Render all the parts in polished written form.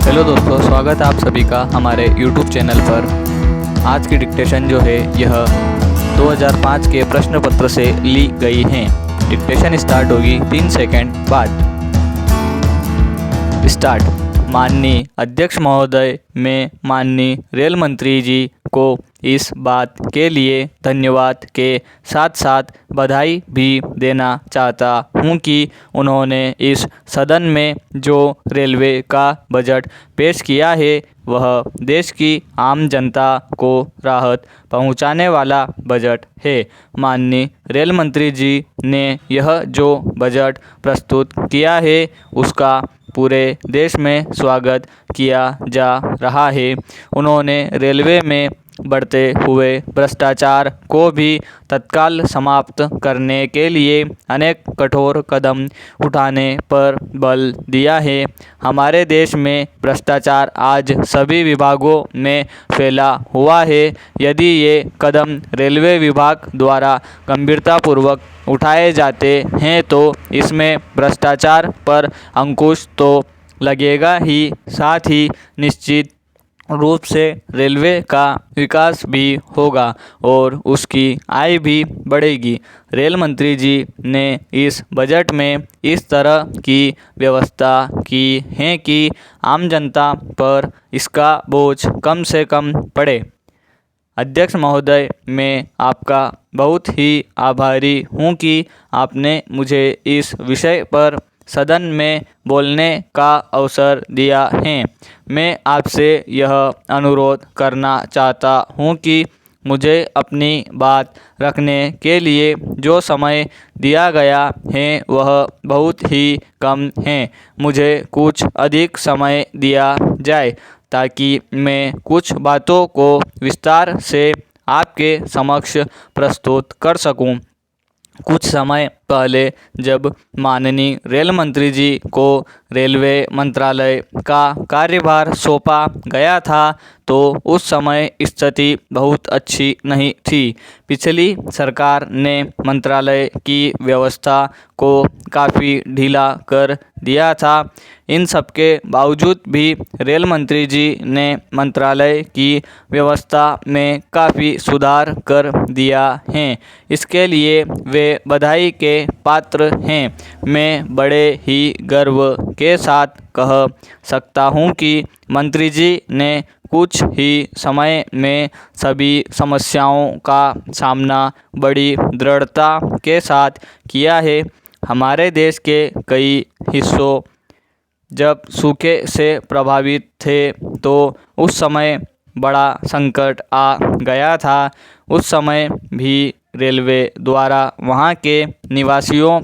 Hello दोस्तों, स्वागत है आप सभी का हमारे YouTube चैनल पर। आज की डिक्टेशन जो है यह 2005 के प्रश्न पत्र से ली गई है। डिक्टेशन स्टार्ट होगी 3 सेकंड बाद। स्टार्ट। माननीय अध्यक्ष महोदय, मैं माननीय रेल मंत्री जी को इस बात के लिए धन्यवाद के साथ साथ बधाई भी देना चाहता हूं कि उन्होंने इस सदन में जो रेलवे का बजट पेश किया है वह देश की आम जनता को राहत पहुंचाने वाला बजट है। माननीय रेल मंत्री जी ने यह जो बजट प्रस्तुत किया है उसका पूरे देश में स्वागत किया जा रहा है। उन्होंने रेलवे में बढ़ते हुए भ्रष्टाचार को भी तत्काल समाप्त करने के लिए अनेक कठोर कदम उठाने पर बल दिया है। हमारे देश में भ्रष्टाचार आज सभी विभागों में फैला हुआ है। यदि ये कदम रेलवे विभाग द्वारा गंभीरतापूर्वक उठाए जाते हैं तो इसमें भ्रष्टाचार पर अंकुश तो लगेगा ही, साथ ही निश्चित रूप से रेलवे का विकास भी होगा और उसकी आय भी बढ़ेगी। रेल मंत्री जी ने इस बजट में इस तरह की व्यवस्था की है कि आम जनता पर इसका बोझ कम से कम पड़े। अध्यक्ष महोदय, मैं आपका बहुत ही आभारी हूँ कि आपने मुझे इस विषय पर सदन में बोलने का अवसर दिया है। मैं आपसे यह अनुरोध करना चाहता हूँ कि मुझे अपनी बात रखने के लिए जो समय दिया गया है वह बहुत ही कम है। मुझे कुछ अधिक समय दिया जाए ताकि मैं कुछ बातों को विस्तार से आपके समक्ष प्रस्तुत कर सकूं। कुछ समय पहले जब माननीय रेल मंत्री जी को रेलवे मंत्रालय का कार्यभार सौंपा गया था तो उस समय स्थिति बहुत अच्छी नहीं थी। पिछली सरकार ने मंत्रालय की व्यवस्था को काफ़ी ढीला कर दिया था। इन सब के बावजूद भी रेल मंत्री जी ने मंत्रालय की व्यवस्था में काफ़ी सुधार कर दिया है। इसके लिए वे बधाई के पात्र हैं। मैं बड़े ही गर्व के साथ कह सकता हूं कि मंत्री जी ने कुछ ही समय में सभी समस्याओं का सामना बड़ी दृढ़ता के साथ किया है। हमारे देश के कई हिस्सों जब सूखे से प्रभावित थे तो उस समय बड़ा संकट आ गया था। उस समय भी रेलवे द्वारा वहाँ के निवासियों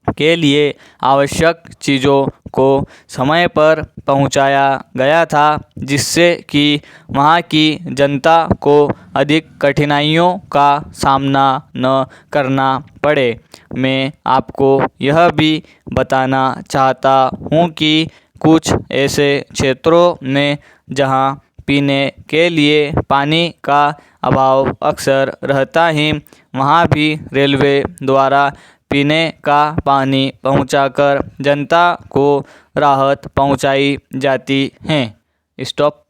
के लिए आवश्यक चीज़ों को समय पर पहुंचाया गया था, जिससे कि वहाँ की जनता को अधिक कठिनाइयों का सामना न करना पड़े। मैं आपको यह भी बताना चाहता हूँ कि कुछ ऐसे क्षेत्रों में जहाँ पीने के लिए पानी का अभाव अक्सर रहता है, वहाँ भी रेलवे द्वारा पीने का पानी पहुंचाकर जनता को राहत पहुंचाई जाती है। स्टॉप।